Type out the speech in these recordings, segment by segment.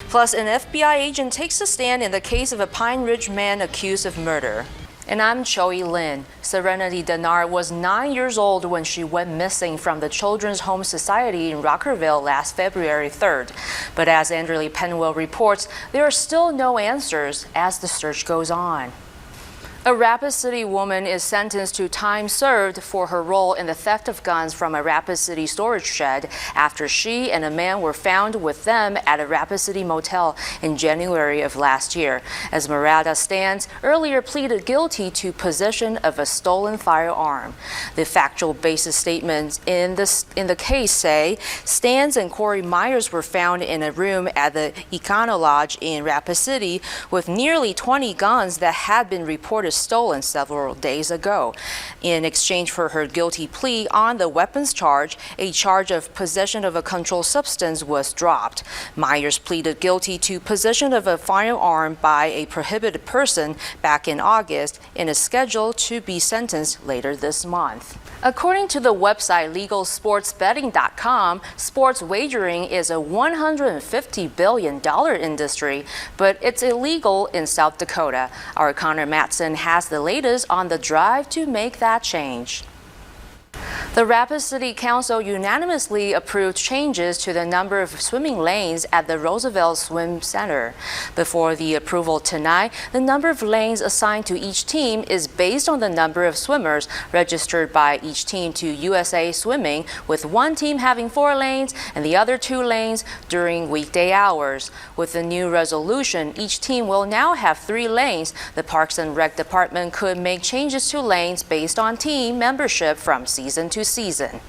Plus, an FBI agent takes a stand in the case of a Pine Ridge man accused of murder. And I'm Choi Lin. Serenity Denard was 9 years old when she went missing from the Children's Home Society in Rockerville last February 3rd. But as Andrew Penwell reports, there are still no answers as the search goes on. A Rapid City woman is sentenced to time served for her role in the theft of guns from a Rapid City storage shed after she and a man were found with them at a Rapid City motel in January of last year. Esmeralda Stans earlier pleaded guilty to possession of a stolen firearm. The factual basis statements in the case say Stans and Corey Myers were found in a room at the Econo Lodge in Rapid City with nearly 20 guns that had been reported stolen several days ago. In exchange for her guilty plea on the weapons charge, a charge of possession of a controlled substance was dropped. Myers pleaded guilty to possession of a firearm by a prohibited person back in August and is scheduled to be sentenced later this month. According to the website LegalSportsBetting.com, sports wagering is a $150 billion industry, but it's illegal in South Dakota. Our Connor Matson has the latest on the drive to make that change. The Rapid City Council unanimously approved changes to the number of swimming lanes at the Roosevelt Swim Center. Before the approval tonight, the number of lanes assigned to each team is based on the number of swimmers registered by each team to USA Swimming, with one team having 4 lanes and the other 2 lanes during weekday hours. With the new resolution, each team will now have 3 lanes. The Parks and Rec Department could make changes to lanes based on team membership from season to season.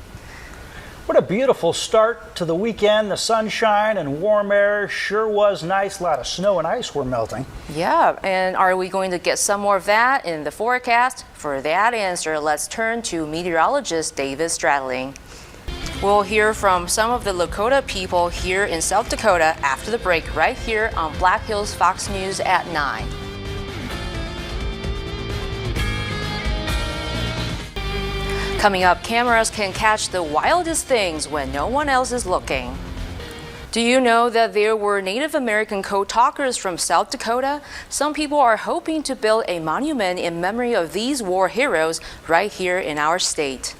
What a beautiful start to the weekend. The sunshine and warm air sure was nice. A lot of snow and ice were melting. Yeah, and are we going to get some more of that in the forecast? For that answer, let's turn to meteorologist David Stradling. We'll hear from some of the Lakota people here in South Dakota after the break right here on Black Hills Fox News at 9. Coming up, cameras can catch the wildest things when no one else is looking. Do you know that there were Native American code talkers from South Dakota? Some people are hoping to build a monument in memory of these war heroes right here in our state.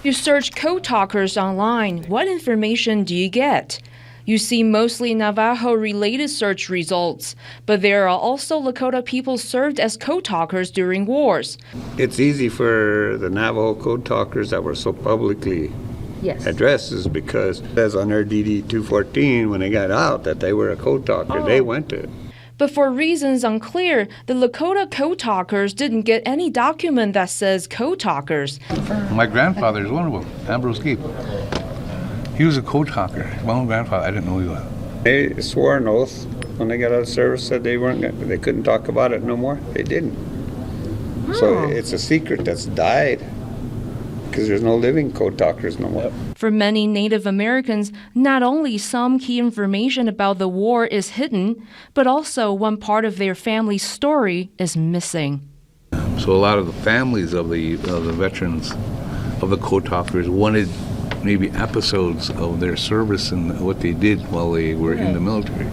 You search code talkers online. What information do you get? You see mostly Navajo-related search results, but there are also Lakota people served as code talkers during wars. It's easy for the Navajo code talkers that were so publicly addressed is because, as on their DD-214, when they got out that they were a code talker, they went to it. But for reasons unclear, the Lakota code talkers didn't get any document that says code talkers. My grandfather is one of them, Ambrose Keep. He was a code talker. My own grandfather, I didn't know he was. They swore an oath when they got out of service, said they couldn't talk about it no more. They didn't. So it's a secret that's died because there's no living code talkers no more. For many Native Americans, not only some key information about the war is hidden, but also one part of their family's story is missing. So a lot of the families of the veterans, of the code talkers, wanted maybe episodes of their service and what they did while they were in the military.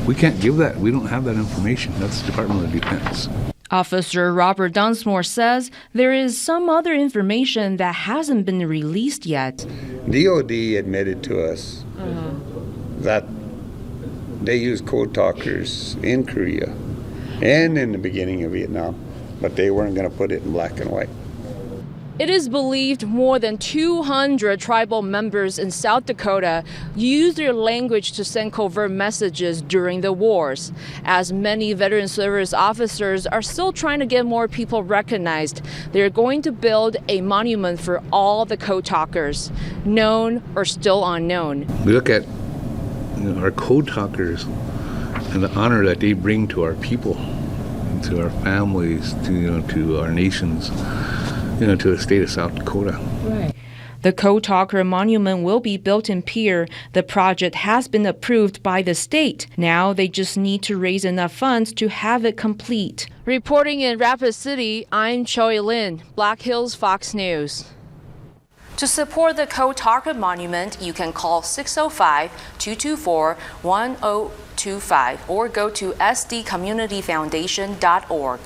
We can't give that. We don't have that information. That's the Department of Defense. Officer Robert Dunsmore says there is some other information that hasn't been released yet. DOD admitted to us that they used code talkers in Korea and in the beginning of Vietnam, but they weren't going to put it in black and white. It is believed more than 200 tribal members in South Dakota used their language to send covert messages during the wars. As many veteran service officers are still trying to get more people recognized, they're going to build a monument for all the code talkers, known or still unknown. We look at our code talkers and the honor that they bring to our people, to our families, to our nations. To the state of South Dakota. Right. The Code Talker Monument will be built in Pierre. The project has been approved by the state. Now they just need to raise enough funds to have it complete. Reporting in Rapid City, I'm Choi Lin, Black Hills Fox News. To support the Kotaku Monument, you can call 605-224-1025 or go to sdcommunityfoundation.org.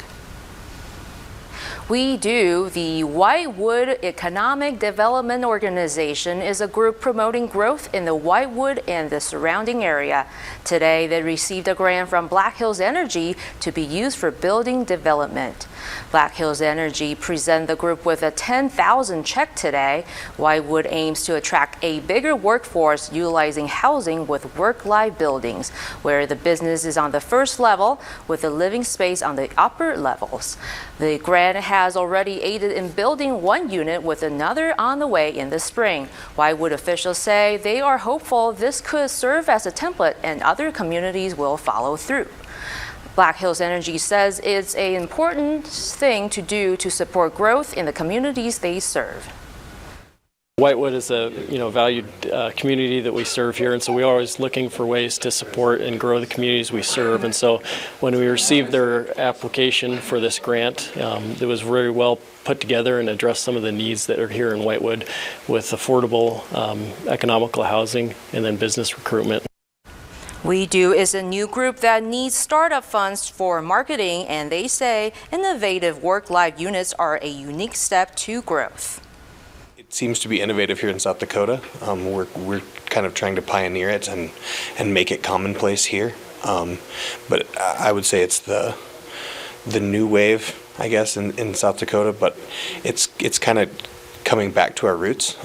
We Do, the Whitewood Economic Development Organization, is a group promoting growth in the Whitewood and the surrounding area. Today, they received a grant from Black Hills Energy to be used for building development. Black Hills Energy present the group with a $10,000 check today. Whitewood aims to attract a bigger workforce utilizing housing with work-life buildings, where the business is on the first level with the living space on the upper levels. The grant has already aided in building one unit with another on the way in the spring. Whitewood officials say they are hopeful this could serve as a template and other communities will follow through. Black Hills Energy says it's an important thing to do to support growth in the communities they serve. Whitewood is a valued community that we serve here, and so we're always looking for ways to support and grow the communities we serve. And so when we received their application for this grant, it was very well put together and addressed some of the needs that are here in Whitewood with affordable, economical housing and then business recruitment. We Do is a new group that needs startup funds for marketing, and they say innovative work-life units are a unique step to growth. It seems to be innovative here in South Dakota. We're kind of trying to pioneer it and make it commonplace here. But I would say it's the new wave, I guess, in South Dakota. But it's kind of coming back to our roots.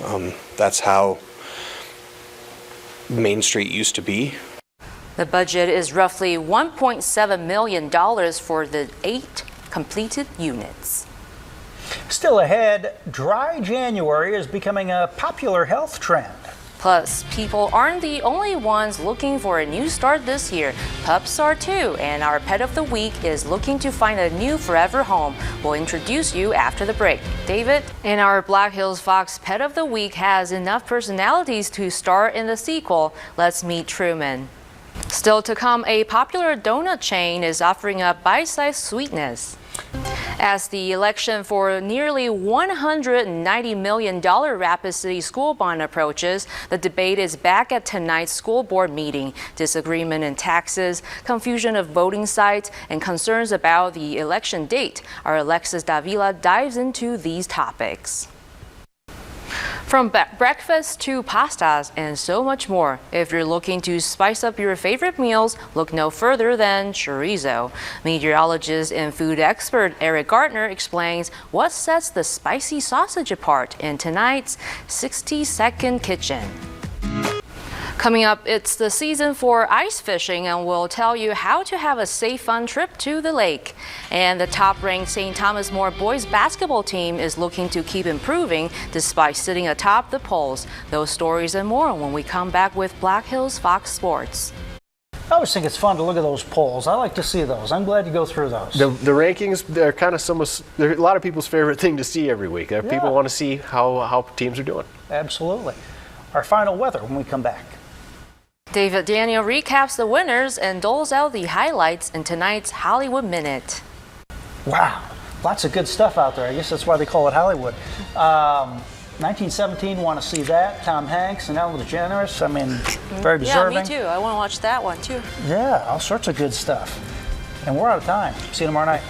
That's how Main Street used to be. The budget is roughly $1.7 million for the 8 completed units. Still ahead, dry January is becoming a popular health trend. Plus, people aren't the only ones looking for a new start this year. Pups are too, and our pet of the week is looking to find a new forever home. We'll introduce you after the break. David? And our Black Hills Fox pet of the week has enough personalities to star in the sequel. Let's meet Truman. Still to come, a popular donut chain is offering up bite-sized sweetness. As the election for nearly $190 million Rapid City School bond approaches, the debate is back at tonight's school board meeting. Disagreement in taxes, confusion of voting sites, and concerns about the election date. Our Alexis Davila dives into these topics. From breakfast to pastas and so much more. If you're looking to spice up your favorite meals, look no further than chorizo. Meteorologist and food expert Eric Gardner explains what sets the spicy sausage apart in tonight's 60-Second Kitchen. Coming up, it's the season for ice fishing, and we'll tell you how to have a safe, fun trip to the lake. And the top-ranked St. Thomas More boys basketball team is looking to keep improving despite sitting atop the polls. Those stories and more when we come back with Black Hills Fox Sports. I always think it's fun to look at those polls. I like to see those. I'm glad to go through those. The rankings, they're kind of they're a lot of people's favorite thing to see every week. People want to see how teams are doing. Absolutely. Our final weather when we come back. David Daniel recaps the winners and doles out the highlights in tonight's Hollywood Minute. Wow, lots of good stuff out there. I guess that's why they call it Hollywood. 1917, want to see that. Tom Hanks and Ellen DeGeneres. I mean, very deserving. Yeah, me too. I want to watch that one too. Yeah, all sorts of good stuff. And we're out of time. See you tomorrow night.